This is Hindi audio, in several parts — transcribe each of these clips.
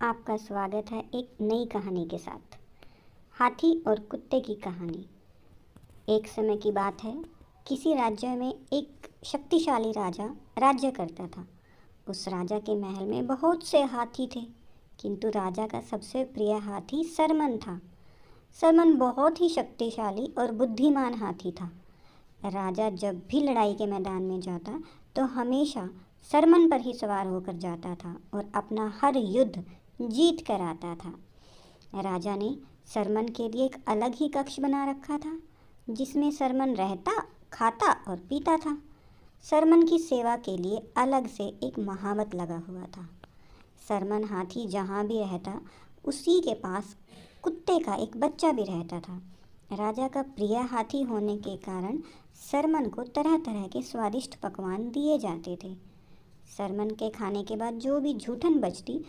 आपका स्वागत है एक नई कहानी के साथ। हाथी और कुत्ते की कहानी। एक समय की बात है, किसी राज्य में एक शक्तिशाली राजा राज्य करता था। उस राजा के महल में बहुत से हाथी थे, किंतु राजा का सबसे प्रिय हाथी सरमन था। सरमन बहुत ही शक्तिशाली और बुद्धिमान हाथी था। राजा जब भी लड़ाई के मैदान में जाता तो हमेशा सरमन पर ही सवार होकर जाता था और अपना हर युद्ध जीत कर आता था। राजा ने सरमन के लिए एक अलग ही कक्ष बना रखा था, जिसमें सरमन रहता, खाता और पीता था। सरमन की सेवा के लिए अलग से एक महावत लगा हुआ था। सरमन हाथी जहाँ भी रहता, उसी के पास कुत्ते का एक बच्चा भी रहता था। राजा का प्रिय हाथी होने के कारण सरमन को तरह तरह के स्वादिष्ट पकवान दिए जाते थे। सरमन के खाने के बाद जो भी जूठन बचती,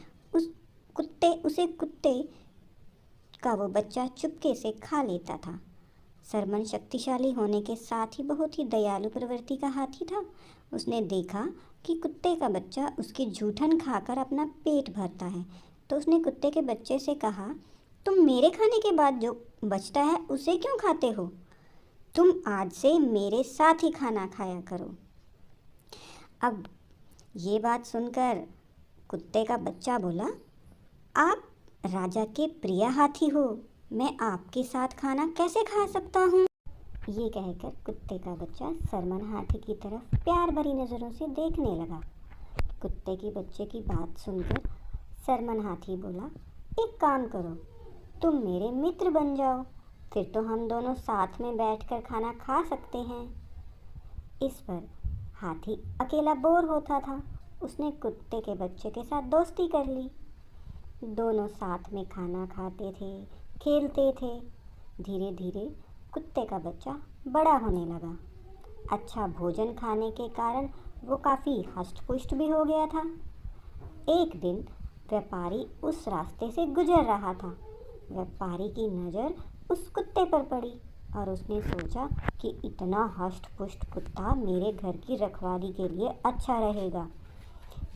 उसे कुत्ते का वो बच्चा चुपके से खा लेता था। सरमन शक्तिशाली होने के साथ ही बहुत ही दयालु प्रवृत्ति का हाथी था। उसने देखा कि कुत्ते का बच्चा उसकी जूठन खाकर अपना पेट भरता है, तो उसने कुत्ते के बच्चे से कहा, तुम मेरे खाने के बाद जो बचता है उसे क्यों खाते हो? तुम आज से मेरे साथ ही खाना खाया करो। अब ये बात सुनकर कुत्ते का बच्चा बोला, आप राजा के प्रिय हाथी हो, मैं आपके साथ खाना कैसे खा सकता हूँ? ये कहकर कुत्ते का बच्चा सरमन हाथी की तरफ प्यार भरी नज़रों से देखने लगा। कुत्ते के बच्चे की बात सुनकर सरमन हाथी बोला, एक काम करो, तुम मेरे मित्र बन जाओ, फिर तो हम दोनों साथ में बैठकर खाना खा सकते हैं। इस पर हाथी अकेला बोर होता था। उसने कुत्ते के बच्चे के साथ दोस्ती कर ली। दोनों साथ में खाना खाते थे, खेलते थे। धीरे धीरे कुत्ते का बच्चा बड़ा होने लगा। अच्छा भोजन खाने के कारण वो काफ़ी हष्ट-पुष्ट भी हो गया था। एक दिन व्यापारी उस रास्ते से गुजर रहा था। व्यापारी की नज़र उस कुत्ते पर पड़ी और उसने सोचा कि इतना हष्ट-पुष्ट कुत्ता मेरे घर की रखवाली के लिए अच्छा रहेगा।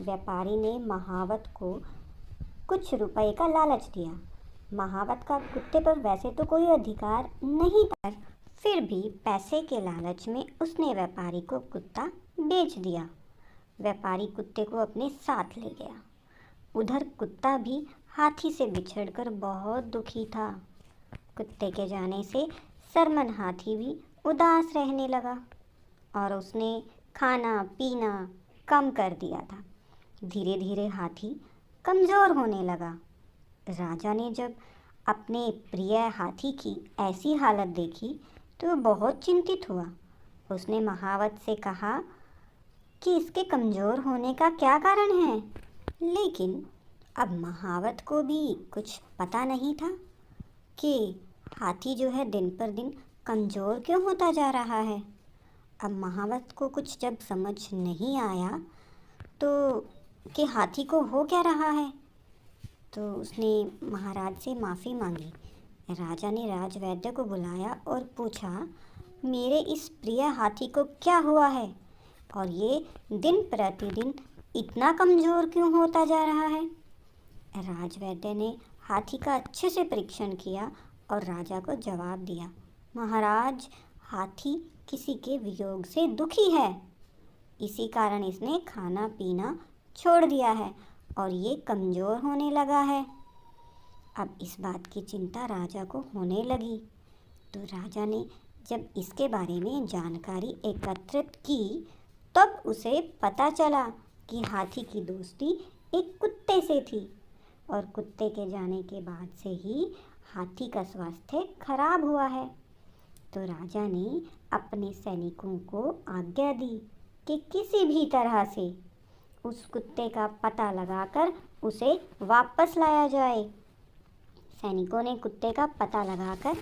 व्यापारी ने महावत को कुछ रुपए का लालच दिया। महावत का कुत्ते पर वैसे तो कोई अधिकार नहीं था, फिर भी पैसे के लालच में उसने व्यापारी को कुत्ता बेच दिया। व्यापारी कुत्ते को अपने साथ ले गया। उधर कुत्ता भी हाथी से बिछड़कर बहुत दुखी था। कुत्ते के जाने से सरमन हाथी भी उदास रहने लगा और उसने खाना पीना कम कर दिया था। धीरे धीरे हाथी कमज़ोर होने लगा। राजा ने जब अपने प्रिय हाथी की ऐसी हालत देखी तो बहुत चिंतित हुआ। उसने महावत से कहा कि इसके कमज़ोर होने का क्या कारण है। लेकिन अब महावत को भी कुछ पता नहीं था कि हाथी जो है दिन पर दिन कमज़ोर क्यों होता जा रहा है। अब महावत को कुछ जब समझ नहीं आया तो कि हाथी को हो क्या रहा है, तो उसने महाराज से माफ़ी मांगी। राजा ने राजवैद्य को बुलाया और पूछा, मेरे इस प्रिय हाथी को क्या हुआ है और ये दिन प्रतिदिन इतना कमज़ोर क्यों होता जा रहा है? राजवैद्य ने हाथी का अच्छे से परीक्षण किया और राजा को जवाब दिया, महाराज, हाथी किसी के वियोग से दुखी है, इसी कारण इसने खाना पीना छोड़ दिया है और ये कमज़ोर होने लगा है। अब इस बात की चिंता राजा को होने लगी, तो राजा ने जब इसके बारे में जानकारी एकत्रित की तब उसे पता चला कि हाथी की दोस्ती एक कुत्ते से थी और कुत्ते के जाने के बाद से ही हाथी का स्वास्थ्य खराब हुआ है। तो राजा ने अपने सैनिकों को आज्ञा दी कि किसी भी तरह से उस कुत्ते का पता लगाकर उसे वापस लाया जाए। सैनिकों ने कुत्ते का पता लगाकर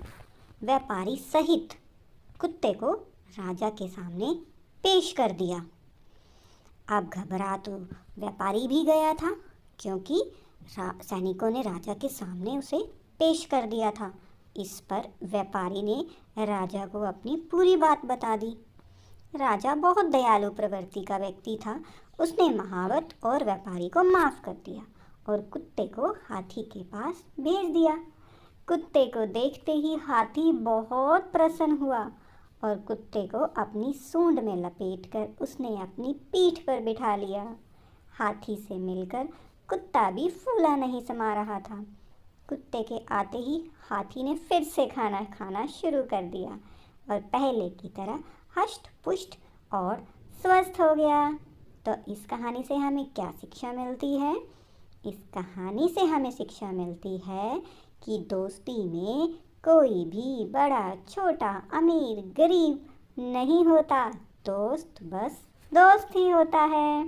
व्यापारी सहित कुत्ते को राजा के सामने पेश कर दिया। अब घबरा तो व्यापारी भी गया था, क्योंकि सैनिकों ने राजा के सामने उसे पेश कर दिया था। इस पर व्यापारी ने राजा को अपनी पूरी बात बता दी। राजा बहुत दयालु प्रवृत्ति का व्यक्ति था। उसने महावत और व्यापारी को माफ़ कर दिया और कुत्ते को हाथी के पास भेज दिया। कुत्ते को देखते ही हाथी बहुत प्रसन्न हुआ और कुत्ते को अपनी सूंड में लपेटकर उसने अपनी पीठ पर बिठा लिया। हाथी से मिलकर कुत्ता भी फूला नहीं समा रहा था। कुत्ते के आते ही हाथी ने फिर से खाना खाना शुरू कर दिया और पहले की तरह हष्ट पुष्ट और स्वस्थ हो गया। तो इस कहानी से हमें क्या शिक्षा मिलती है? इस कहानी से हमें शिक्षा मिलती है कि दोस्ती में कोई भी बड़ा छोटा अमीर गरीब नहीं होता। दोस्त बस दोस्त ही होता है।